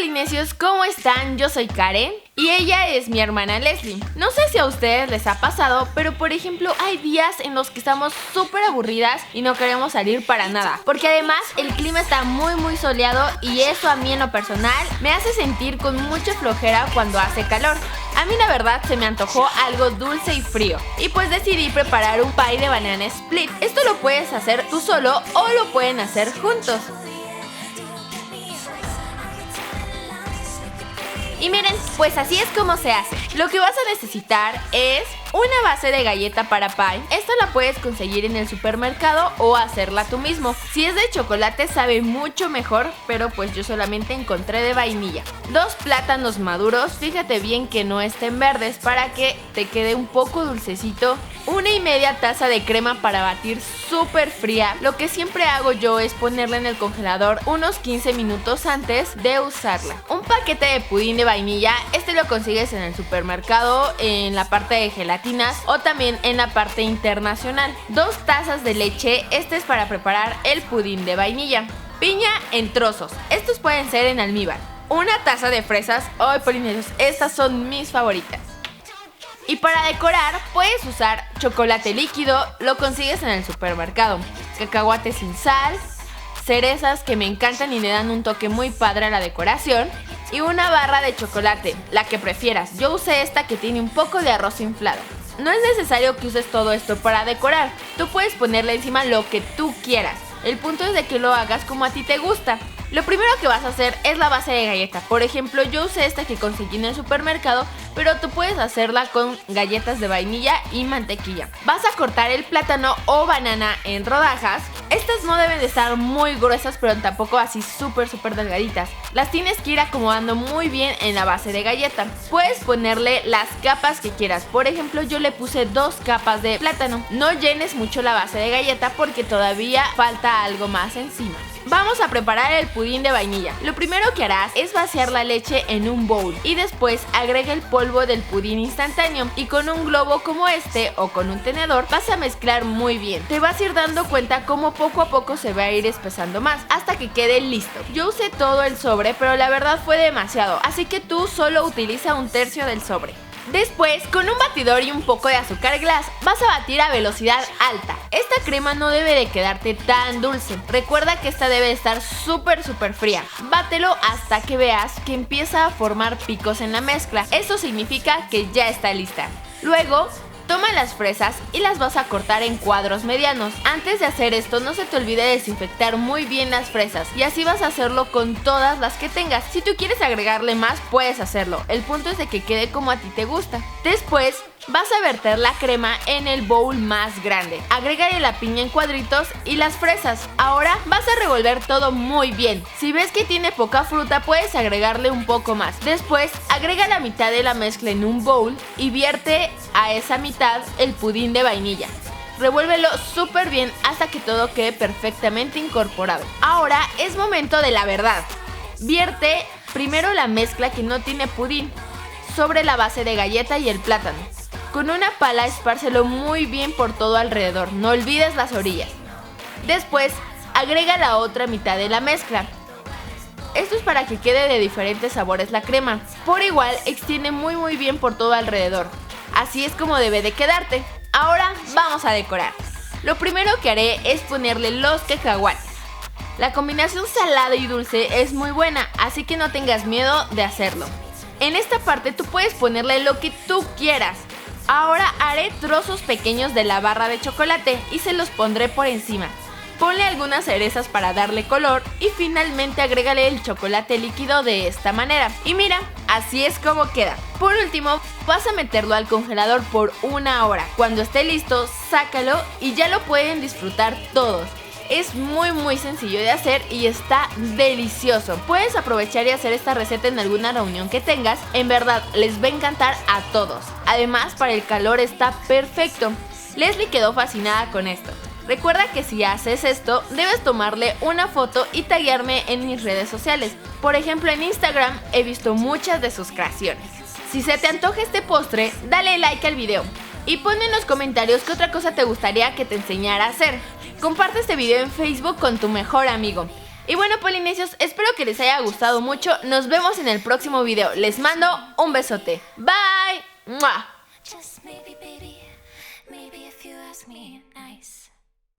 Polinesios, ¿cómo están? Yo soy Karen y ella es mi hermana Leslie. No sé si a ustedes les ha pasado, pero por ejemplo hay días en los que estamos súper aburridas y no queremos salir para nada, porque además el clima está muy soleado y eso a mí en lo personal me hace sentir con mucha flojera cuando hace calor. A mí la verdad se me antojó algo dulce y frío y pues decidí preparar un pie de banana split. Esto lo puedes hacer tú solo o lo pueden hacer juntos. Y miren, pues así es como se hace. Lo que vas a necesitar es una base de galleta para pie. Esta la puedes conseguir en el supermercado o hacerla tú mismo. Si es de chocolate sabe mucho mejor, pero pues yo solamente encontré de vainilla. 2 plátanos maduros, fíjate bien que no estén verdes para que te quede un poco dulcecito. 1,5 taza de crema para batir súper fría. Lo que siempre hago yo es ponerla en el congelador unos 15 minutos antes de usarla. Un paquete de pudín de vainilla, este lo consigues en el supermercado, en la parte de gelatinas o también en la parte internacional. 2 tazas de leche, este es para preparar el pudín de vainilla. Piña en trozos, estos pueden ser en almíbar. 1 taza de fresas, ¡ay, Polinesios! Estas son mis favoritas. Y para decorar puedes usar chocolate líquido, lo consigues en el supermercado, cacahuate sin sal, cerezas que me encantan y le dan un toque muy padre a la decoración, y una barra de chocolate, la que prefieras. Yo usé esta que tiene un poco de arroz inflado. No es necesario que uses todo esto para decorar, tú puedes ponerle encima lo que tú quieras. El punto es de que lo hagas como a ti te gusta. Lo primero que vas a hacer es la base de galleta. Por ejemplo, yo usé esta que conseguí en el supermercado, pero tú puedes hacerla con galletas de vainilla y mantequilla. Vas a cortar el plátano o banana en rodajas. Estas no deben de estar muy gruesas, pero tampoco así súper delgaditas. Las tienes que ir acomodando muy bien en la base de galleta. Puedes ponerle las capas que quieras. Por ejemplo, yo le puse 2 capas de plátano. No llenes mucho la base de galleta porque todavía falta algo más encima. Vamos a preparar el pudín de vainilla. Lo primero que harás es vaciar la leche en un bowl y después agrega el polvo del pudín instantáneo y con un globo como este o con un tenedor vas a mezclar muy bien. Te vas a ir dando cuenta cómo poco a poco se va a ir espesando más hasta que quede listo. Yo usé todo el sobre, pero la verdad fue demasiado, así que tú solo utiliza 1/3 del sobre. Después, con un batidor y un poco de azúcar glass, vas a batir a velocidad alta. Esta crema no debe de quedarte tan dulce. Recuerda que esta debe estar súper fría. Bátelo hasta que veas que empieza a formar picos en la mezcla. Eso significa que ya está lista. Luego, toma las fresas y las vas a cortar en cuadros medianos. Antes de hacer esto, no se te olvide desinfectar muy bien las fresas y así vas a hacerlo con todas las que tengas. Si tú quieres agregarle más, puedes hacerlo. El punto es de que quede como a ti te gusta. Después, vas a verter la crema en el bowl más grande. Agrégale la piña en cuadritos y las fresas. Ahora vas a revolver todo muy bien. Si ves que tiene poca fruta, puedes agregarle un poco más. Después, agrega la mitad de la mezcla en un bowl y vierte a esa mitad el pudín de vainilla. Revuélvelo súper bien hasta que todo quede perfectamente incorporado. Ahora es momento de la verdad. Vierte primero la mezcla que no tiene pudín sobre la base de galleta y el plátano. Con una pala espárcelo muy bien por todo alrededor, no olvides las orillas. Después, agrega la otra mitad de la mezcla. Esto es para que quede de diferentes sabores la crema. Por igual, extiende muy bien por todo alrededor. Así es como debe de quedarte. Ahora vamos a decorar. Lo primero que haré es ponerle los cacahuates. La combinación salada y dulce es muy buena, así que no tengas miedo de hacerlo. En esta parte tú puedes ponerle lo que tú quieras. Ahora haré trozos pequeños de la barra de chocolate y se los pondré por encima. Ponle algunas cerezas para darle color y finalmente agrégale el chocolate líquido de esta manera. Y mira, así es como queda. Por último, vas a meterlo al congelador por 1 hora. Cuando esté listo, sácalo y ya lo pueden disfrutar todos. Es muy sencillo de hacer y está delicioso. Puedes aprovechar y hacer esta receta en alguna reunión que tengas. En verdad, les va a encantar a todos. Además, para el calor está perfecto. Leslie quedó fascinada con esto. Recuerda que si haces esto, debes tomarle una foto y taguearme en mis redes sociales. Por ejemplo, en Instagram he visto muchas de sus creaciones. Si se te antoja este postre, dale like al video. Y pon en los comentarios qué otra cosa te gustaría que te enseñara a hacer. Comparte este video en Facebook con tu mejor amigo. Y bueno, polinesios, espero que les haya gustado mucho. Nos vemos en el próximo video. Les mando un besote. Bye. ¡Mua! Just maybe, baby, maybe if you ask me nice.